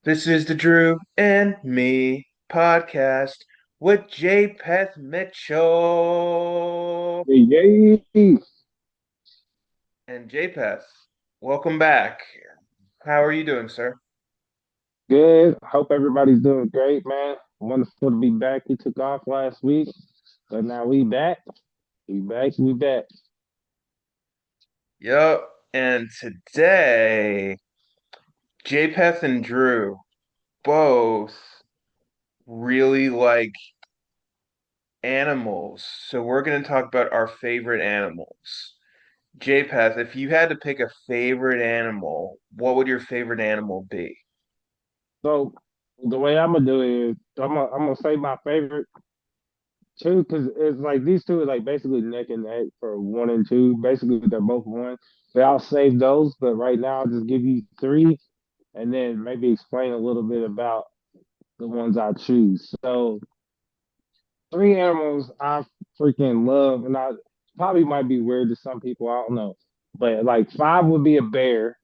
This is the Drew and Me podcast with J. Peth Mitchell. Yay! And J. Peth, welcome back. How are you doing, sir? Good. Hope everybody's doing great, man. Wonderful to be back. We took off last week, but now we back. We back. We back. Yup. And today, J. Peth and Drew both really like animals. So we're going to talk about our favorite animals. J. Peth, if you had to pick a favorite animal, what would your favorite animal be? So the way I'm gonna do it is I'm gonna say my favorite two because it's like these two are like basically neck and neck for one and two. Basically, they're both one. But I'll save those. But right now, I'll just give you three, and then maybe explain a little bit about the ones I choose. So three animals I freaking love, and I probably might be weird to some people. I don't know, but like five would be a bear,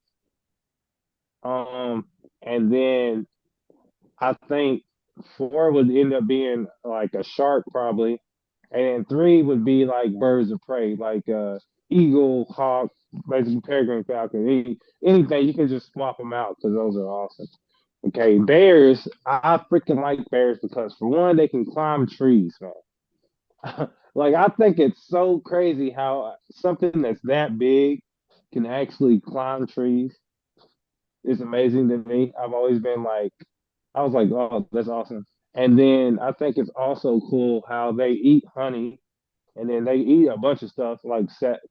and then I think four would end up being like a shark probably, and then three would be like birds of prey, like eagle, hawk, basically peregrine falcon, anything. You can just swap them out because those are awesome. Okay, bears. I freaking like bears because for one, they can climb trees, man. Like I think it's so crazy how something that's that big can actually climb trees. It's amazing to me. I've always been like, I was like, oh, that's awesome. And then I think it's also cool how they eat honey and then they eat a bunch of stuff like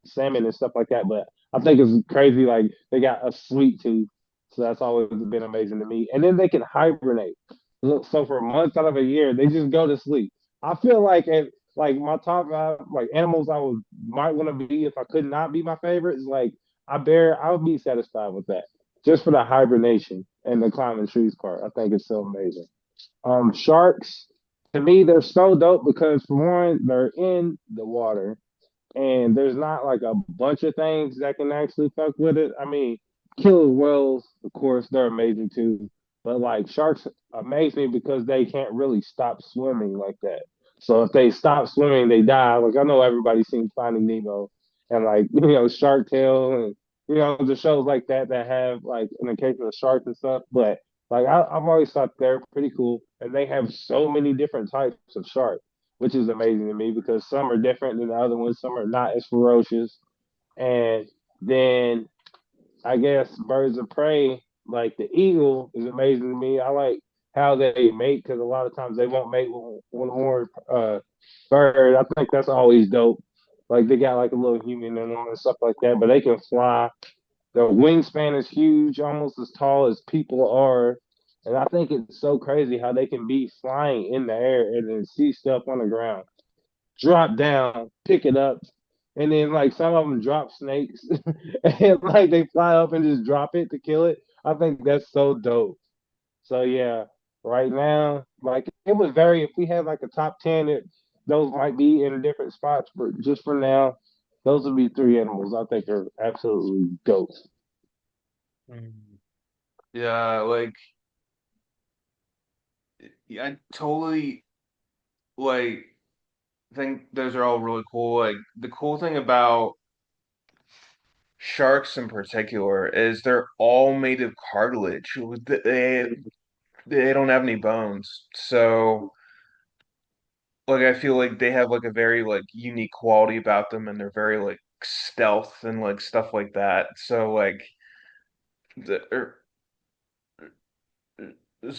salmon and stuff like that. But I think it's crazy, like they got a sweet tooth, so that's always been amazing to me. And then they can hibernate. So for months out of a year, they just go to sleep. I feel like like my top five like animals I would might want to be if I could not be my favorite is like I would be satisfied with that just for the hibernation and the climbing trees part. I think it's so amazing. Sharks, to me, they're so dope because for one, they're in the water and there's not like a bunch of things that can actually fuck with it. I mean, killer whales, of course, they're amazing too. But like sharks amaze me because they can't really stop swimming like that. So if they stop swimming, they die. Like I know everybody's seen Finding Nemo and like Shark Tale and the shows like that that have like an occasional sharks and stuff. But like I've always thought they're pretty cool, and they have so many different types of sharks, which is amazing to me because some are different than the other ones. Some are not as ferocious. And then I guess birds of prey, like the eagle, is amazing to me. I like how they mate because a lot of times they won't mate with one more bird. I think that's always dope. Like they got like a little human in them and stuff like that, but they can fly. Their wingspan is huge, almost as tall as people are. And I think it's so crazy how they can be flying in the air and then see stuff on the ground, drop down, pick it up, and then like some of them drop snakes and like they fly up and just drop it to kill it. I think that's so dope. So yeah, right now, like it was very if we had like a top 10, those might be in different spots, but just for now, those would be three animals I think are absolutely dope. Mm. Yeah, like I totally like think those are all really cool. Like the cool thing about sharks in particular is they're all made of cartilage. They don't have any bones. So like I feel like they have like a very like unique quality about them and they're very like stealth and like stuff like that. So like there's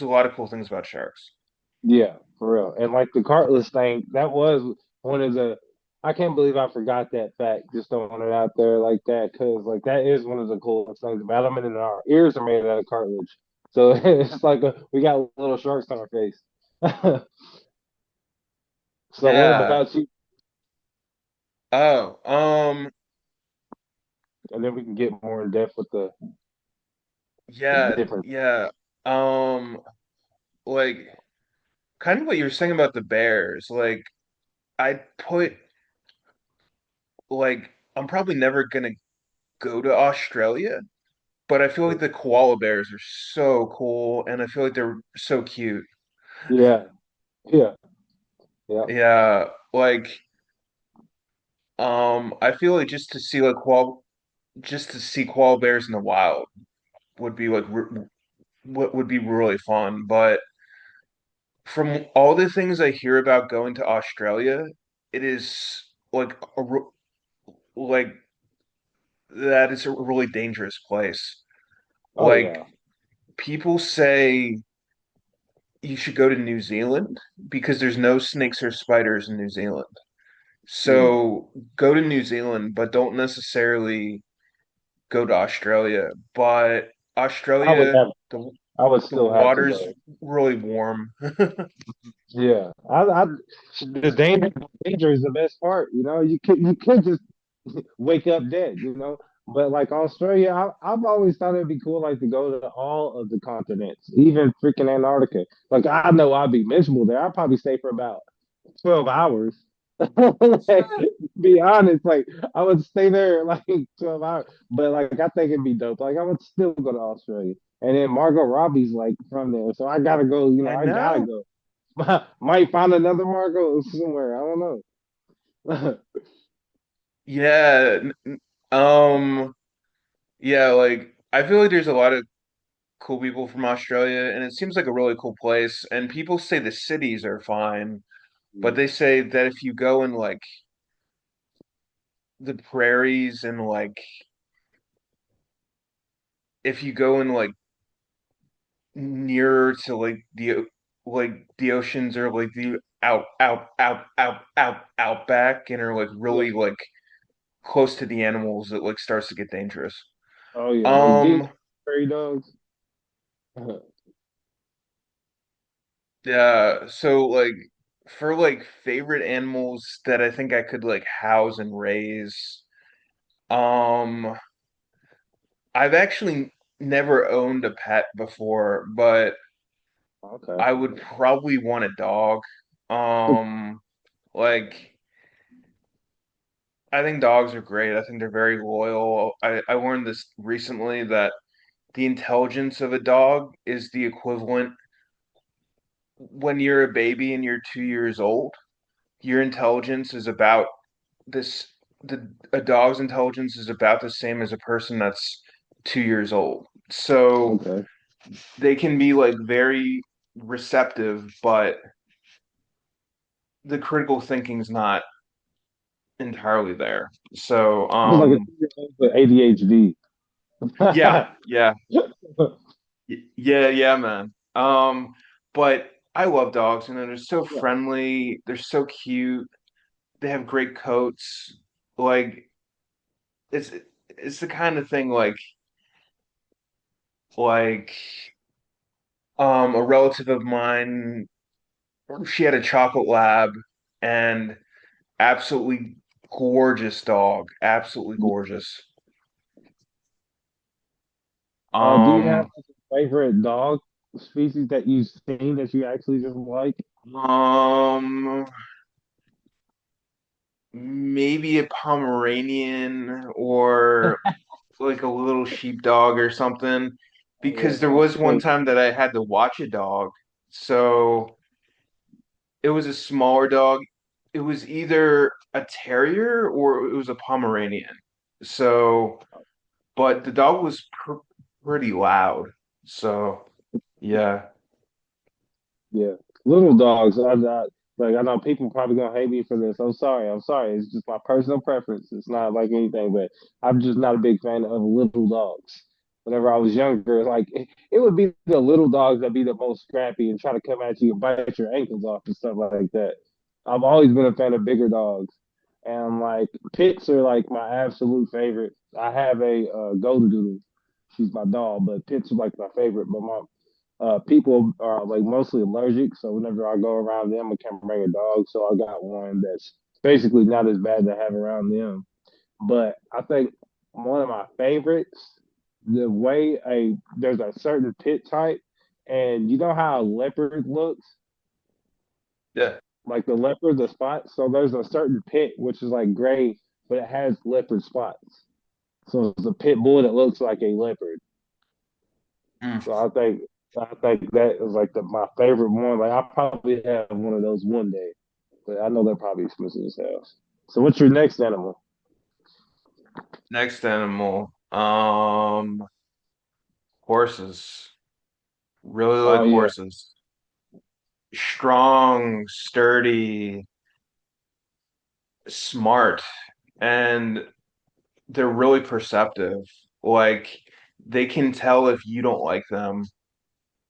a lot of cool things about sharks. Yeah, for real. And like the cartless thing, that was one of the. I can't believe I forgot that fact. Just throwing it out there like that, because like that is one of the coolest things about them. And then our ears are made out of cartilage, so it's like we got little sharks on our face. So what Yeah. about you? Oh, And then we can get more in depth with the yeah, different. yeah. Um, like kind of what you were saying about the Bears. Like I put like I'm probably never gonna go to Australia, but I feel like the koala bears are so cool, and I feel like they're so cute. Yeah, yeah, yeah. Yeah, like I feel like just to see koala bears in the wild would be like what would be really fun. But from all the things I hear about going to Australia, it is like that is a really dangerous place. Oh Like yeah. people say you should go to New Zealand because there's no snakes or spiders in New Zealand. Mm. So go to New Zealand, but don't necessarily go to Australia. But I would Australia, have. the I would the still have to water's go. really warm. Yeah, the danger is the best part. You know, you could just wake up dead. You know, but like Australia, I've always thought it'd be cool, like to go to all of the continents, even freaking Antarctica. Like I know I'd be miserable there. I'd probably stay for about 12 hours. Like, be honest, like I would stay there like 12 hours, but like I think it'd be dope. Like I would still go to Australia, and then Margot Robbie's like from there, so I gotta go. You know, I I gotta know. go. Might find another Margot somewhere. I don't know. Yeah. Um, yeah, like I feel like there's a lot of cool people from Australia, and it seems like a really cool place. And people say the cities are fine, but they say that if you go in like the prairies and like if you go in like nearer to like the oceans or like the outback and are like Yeah. really like close to the animals, it like starts to get dangerous. Oh yeah, those deep Um, prairie dogs. yeah, so like for like favorite animals that I think I could like house and raise, um, I've actually never owned a pet before, but Okay. I would probably want a dog. Um, like I think dogs are great. I think they're very loyal. I learned this recently that the intelligence of a dog is the equivalent when you're a baby and you're 2 years old. Your intelligence is about this the a dog's intelligence is about the same as a person that's 2 years old. So Okay. they can be like very receptive, but the critical thinking's not entirely there. So It's like a 2-year-old with ADHD. yeah, yeah. Yeah, yeah, man. But I love dogs, you know, they're so Yeah. friendly, they're so cute, they have great coats. Like it's it's the kind of thing like a relative of mine, she had a chocolate lab and absolutely gorgeous dog, absolutely gorgeous. Do you have Um, like a favorite dog species that you've seen that you actually just like? um, maybe a Pomeranian or like a little sheepdog or something Oh yeah, because there I was one think time that I had to watch a dog. So it was a smaller dog. It was either a terrier or it was a Pomeranian. So, but the dog was pretty loud. So, yeah. yeah, little dogs. I know people probably gonna hate me for this. I'm sorry. I'm sorry. It's just my personal preference. It's not like anything, but I'm just not a big fan of little dogs. Whenever I was younger, like it would be the little dogs that be the most scrappy and try to come at you and bite your ankles off and stuff like that. I've always been a fan of bigger dogs, and like pits are like my absolute favorite. I have a golden doodle. She's my dog, but pits are like my favorite. But my people are like mostly allergic, so whenever I go around them, I can't bring a dog. So I got one that's basically not as bad to have around them. But I think one of my favorites, the way a there's a certain pit type, and you know how a leopard looks, Yeah. like the leopard, the spots. So there's a certain pit which is like gray, but it has leopard spots. So it's a pit bull that looks like a leopard. Mm. So I think that is like my favorite one. Like I'll probably have one of those one day, but I know they're probably expensive as hell. So what's your next animal? Next animal, horses. Really like Oh yeah, horses. Strong, sturdy, smart, and they're really perceptive. Like they can tell if you don't like them,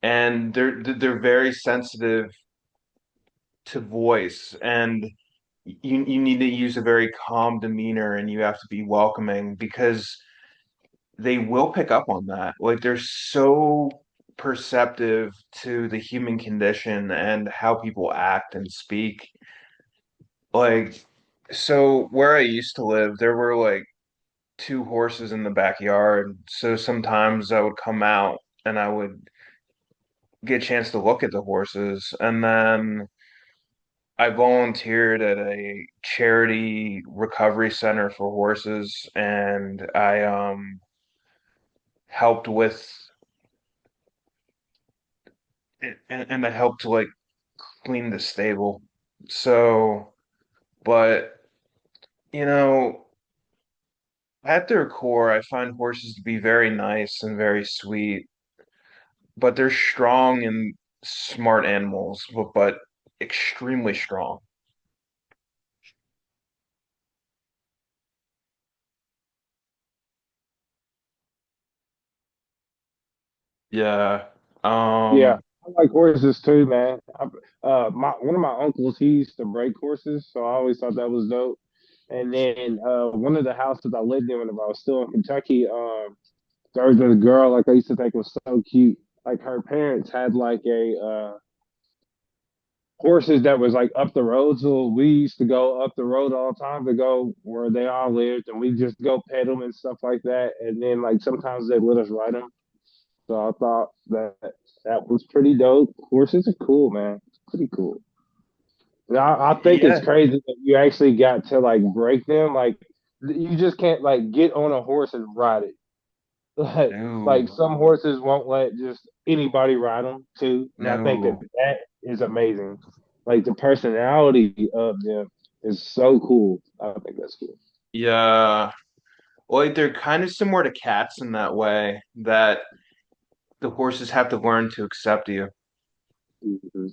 and they're very sensitive to voice, and you need to use a very calm demeanor, and you have to be welcoming because they will pick up on that. Like they're so perceptive to the human condition and how people act and speak. Like, so where I used to live, there were like two horses in the backyard. So sometimes I would come out and I would get a chance to look at the horses. And then I volunteered at a charity recovery center for horses, and I helped with and I helped to like clean the stable. So, but you know, at their core, I find horses to be very nice and very sweet, but they're strong and smart animals, but extremely strong. Yeah. yeah. Um, I like horses too, man. My one of my uncles, he used to break horses, so I always thought that was dope. And then one of the houses I lived in whenever I was still in Kentucky, there was a girl like I used to think was so cute. Like her parents had like a horses that was like up the road. So we used to go up the road all the time to go where they all lived, and we just go pet them and stuff like that. And then like sometimes they let us ride them. So I thought that that was pretty dope. Horses are cool, man. It's pretty cool. And I think it's yeah. crazy that you actually got to like break them. Like you just can't like get on a horse and ride it. Like No, some horses won't let just anybody ride them too, and I think that no. that is amazing. Like the personality of them is so cool. I think that's cool. Yeah. Like they're kind of similar to cats in that way that the horses have to learn to accept you. Mhm.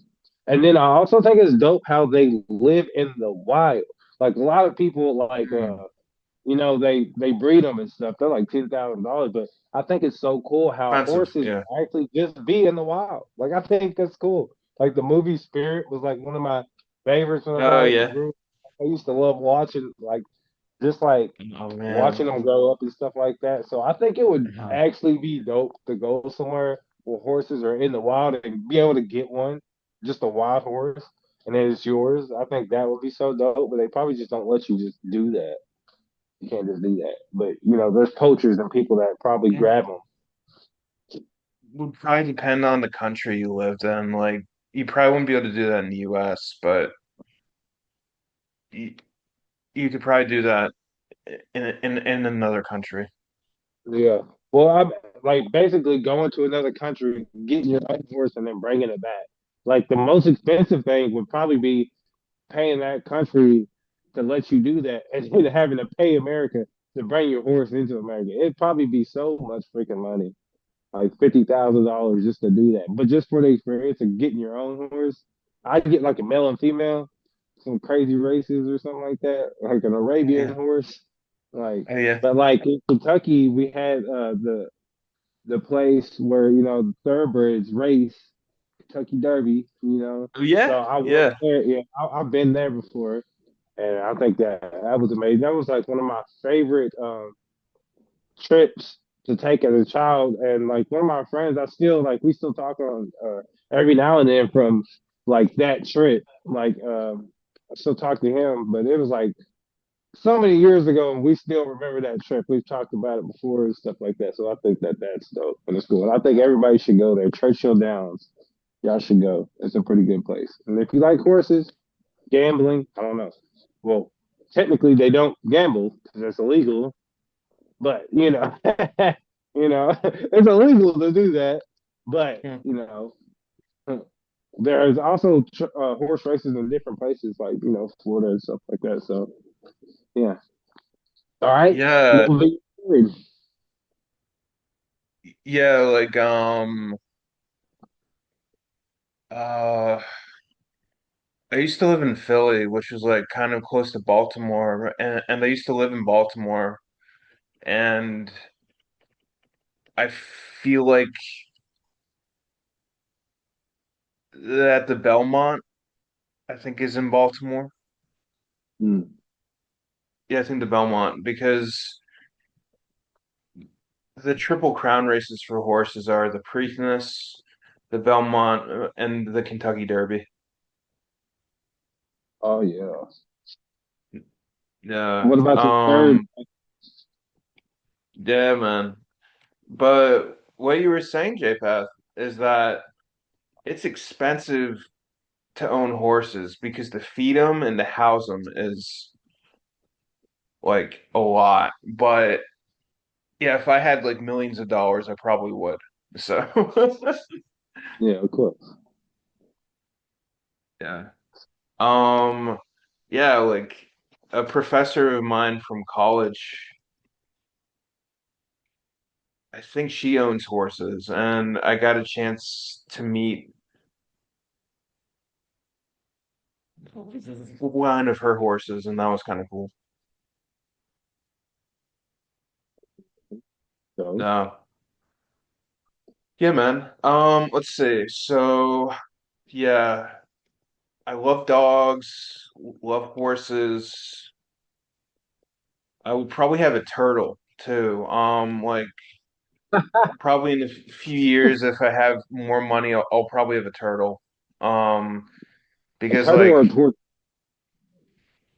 And then I also think it's dope how they live in the wild. Like a lot of people, like Mm, they breed them and stuff. They're like $10,000, but I think it's so cool how expensive. horses Yeah. actually just be in the wild. Like I think that's cool. Like the movie Spirit was like one of my favorites whenever Oh I yeah. grew. I used to love watching like just like Oh man. watching them grow up and stuff like that. So I think it would Mhm. actually be dope to go somewhere where horses are in the wild and be able to get one, just a wild horse, and then it's yours. I think that would be so dope, but they probably just don't let you just do that. You can't just do that. But there's poachers and people that probably It grab them. would probably depend on the country you lived in. Like you probably wouldn't be able to do that in the US, but you, you could probably do that in another country. Yeah. Well, I'm like basically going to another country, getting your own horse, and then bringing it back. Like the most expensive thing would probably be paying that country to let you do that, and then having to pay America to bring your horse into America. It'd probably be so much freaking money, like $50,000 just to do that. But just for the experience of getting your own horse, I'd get like a male and female, some crazy races or something like that, like an Arabian Yeah. horse. Like, Oh yeah. but like in Kentucky, we had the place where the thoroughbreds race, Kentucky Derby. Oh yeah. So I went Yeah. there. Yeah, I've been there before, and I think that was amazing. That was like one of my favorite trips to take as a child. And like one of my friends, I still like we still talk on every now and then from like that trip. Like I still talk to him, but it was like so many years ago, and we still remember that trip. We've talked about it before and stuff like that. So I think that that's dope and it's cool. And I think everybody should go there. Churchill Downs, y'all should go. It's a pretty good place. And if you like horses, gambling, I don't know. Well, technically they don't gamble because it's illegal, but it's illegal to do that. But Hmm. there's also horse races in different places, like Florida and stuff like that. So yeah. All right. Yeah, Moving forward. yeah, like uh I used to live in Philly, which was like kind of close to Baltimore, and I used to live in Baltimore, and I feel like that the Belmont, I think, is in Baltimore. Mm. Yeah, I think the Belmont because the Triple Crown races for horses are the Preakness, the Belmont, and the Kentucky Derby. Oh yeah. Yeah. What about the third? Yeah, man. But what you were saying, JPath, is that it's expensive to own horses because to feed them and to house them is like a lot. But yeah, if I had like millions of dollars, I probably would. So Yeah, of course. yeah. Um, yeah, like a professor of mine from college, I think she owns horses, and I got a chance to meet one of her horses, and that was kind of cool. So No. Yeah, man. Let's see. So, yeah, I love dogs, love horses. I would probably have a turtle too. Like probably in a few years, if I have more money, I'll probably have a turtle. Um, a because turtle like or a tortoise?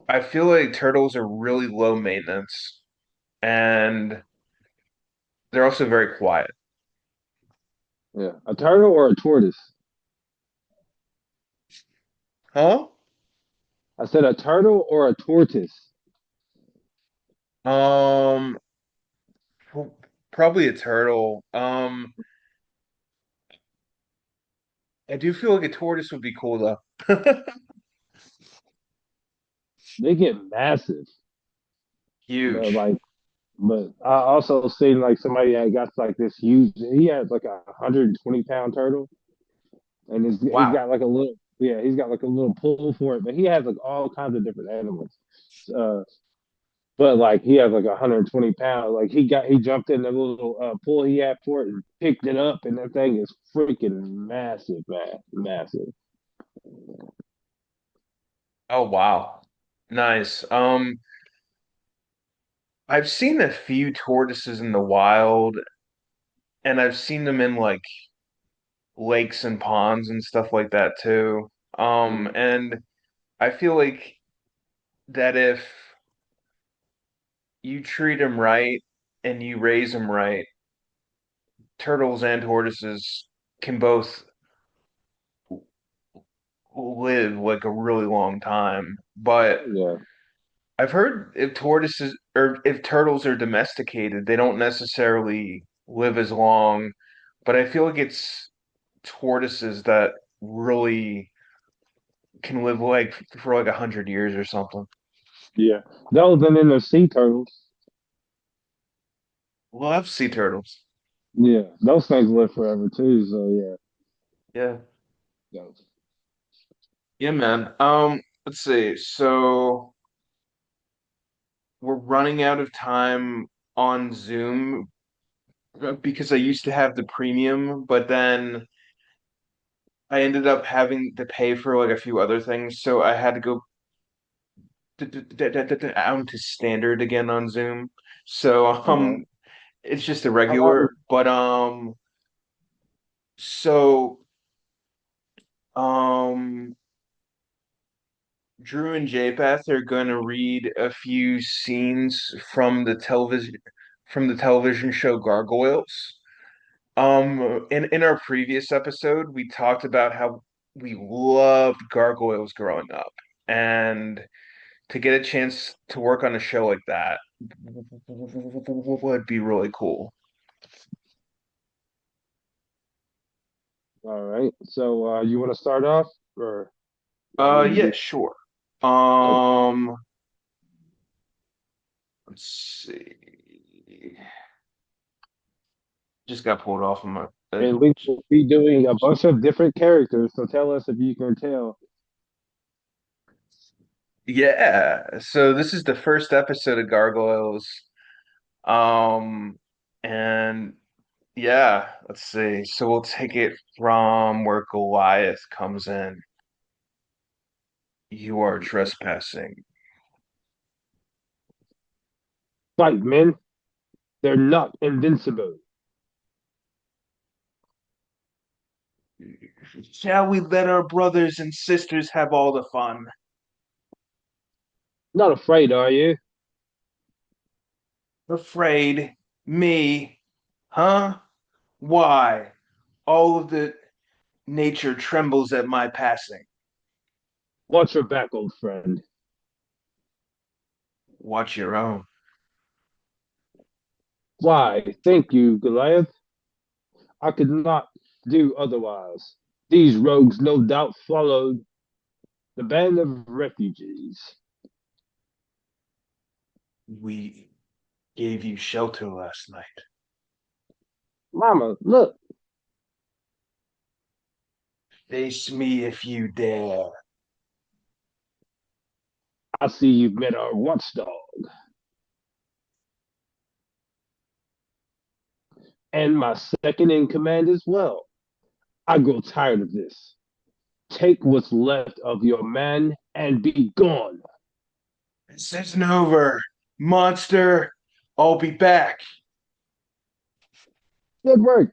I feel like turtles are really low maintenance and they're also very quiet. Yeah, a turtle or a tortoise? Huh? I said a turtle or a tortoise. Um, Probably a turtle. I do feel like a tortoise would be cool though. They get massive, but Huge. like, but I also seen like somebody that got like this huge. He has like 120 pound turtle, and he's Wow. got like a little. Yeah, he's got like a little pull for it, but he has like all kinds of different animals. Uh, but like he has like 120 pounds. Like he jumped in the little pool he had for it and picked it up, and that thing is freaking massive, man, massive. Oh wow. Nice. I've seen a few tortoises in the wild and I've seen them in like lakes and ponds and stuff like that too. Mhm. And I feel like that if you treat them right and you raise them right, turtles and tortoises can both live like a really long time. But Yeah, I've heard if tortoises or if turtles are domesticated, they don't necessarily live as long. But I feel like it's tortoises that really can live like for like 100 years or something. yeah. Those and then the sea turtles. Love sea turtles. Yeah, those things live forever too. So yeah, Yeah. those. Yeah, man. Let's see. So we're running out of time on Zoom because I used to have the premium, but then I ended up having to pay for like a few other things, so I had to go down to standard again on Zoom. So Uh-huh. it's just a How long? regular, but so um Drew and JPath are going to read a few scenes from the television show Gargoyles. In our previous episode, we talked about how we loved Gargoyles growing up, and to get a chance to work on a show like that would be really cool. All right. So you want to start off, or you want me to Yeah, do? sure. Okay. Let's see. Just got pulled off of my. And we will be doing a bunch of different characters. So tell us if you can tell. Yeah. So this is the first episode of Gargoyles. Um, and yeah, let's see. So we'll take it from where Goliath comes in. You are trespassing. Fight, men. They're not invincible. Shall we let our brothers and sisters have all the fun? Not afraid, are you? Afraid? Me? Huh? Why? All of the nature trembles at my passing. Watch your back, old friend. Watch your own. Why, thank you, Goliath. I could not do otherwise. These rogues no doubt followed the band of refugees. We gave you shelter last night. Mama, look, Face me if you dare. I see you've met our watchdog. And my second in command as well. I grow tired of this. Take what's left of your man and be gone. This isn't over. Monster, I'll be back. Good work.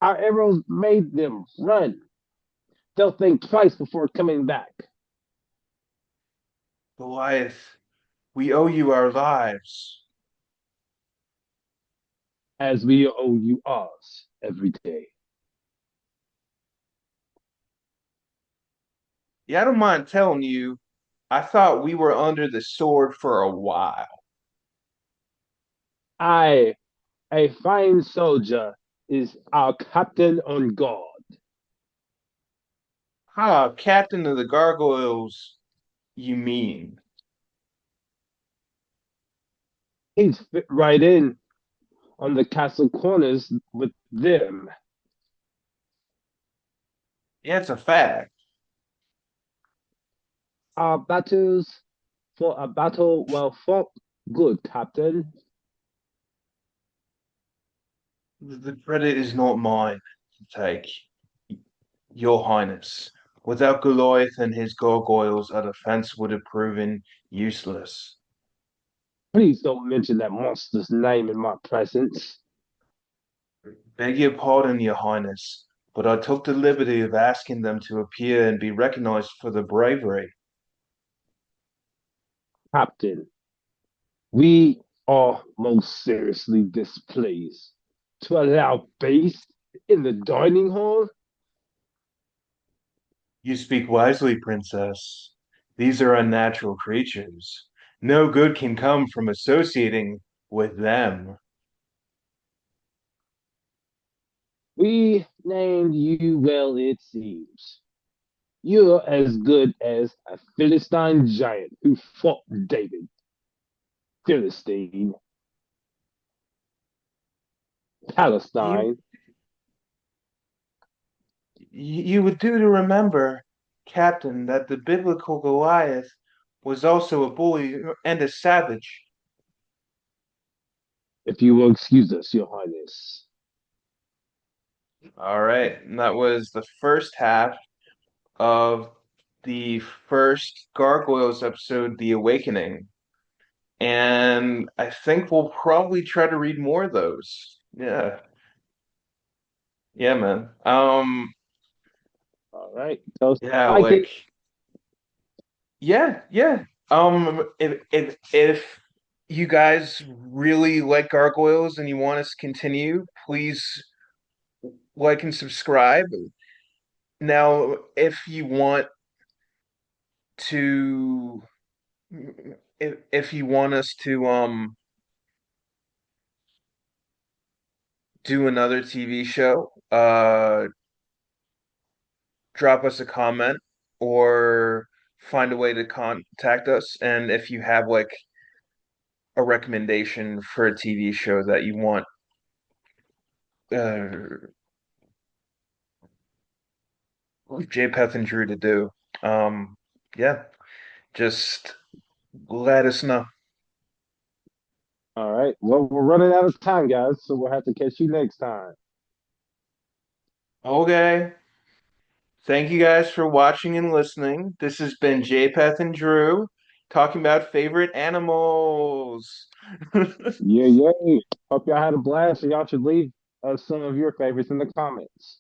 Our arrows made them run. They'll think twice before coming back, Goliath, we owe you our lives. as we owe you ours every day. Yeah, I don't mind telling you, I thought we were under the sword for a while. I, a fine soldier, is our captain on guard. Ah, Captain of the Gargoyles, you mean? He's fit right in on the castle corners with them. Yeah, it's a fact. Our battles for a battle well fought. Good, Captain. The credit is not mine to take, Your Highness. Without Goliath and his gargoyles, our defense would have proven useless. Please don't mention that monster's name in my presence. Beg your pardon, Your Highness, but I took the liberty of asking them to appear and be recognized for their bravery. Captain, we are most seriously displeased to allow beasts in the dining hall. You speak wisely, Princess. These are unnatural creatures. No good can come from associating with them. We named you well, it seems. You're as good as a Philistine giant who fought David. Philistine, You Palestine. you would do to remember, Captain, that the biblical Goliath was also a bully and a savage. If you will excuse us, Your Highness. All right, and that was the first half of the first Gargoyles episode, The Awakening. And I think we'll probably try to read more of those. Yeah. Yeah, man. All right. So Yeah, like it. yeah. If you guys really like Gargoyles and you want us to continue, please like and subscribe. Now, if you want to if you want us to do another TV show, drop us a comment or find a way to contact us. And if you have like a recommendation for a TV show that you want uh, JPeth and Drew to do, um, yeah, just let us know. All right. Well, we're running out of time, guys, so we'll have to catch you next time. Okay. Thank you guys for watching and listening. This has been JPeth and Drew talking about favorite animals. Yeah, yeah. Hope y'all had a blast, and y'all should leave us some of your favorites in the comments.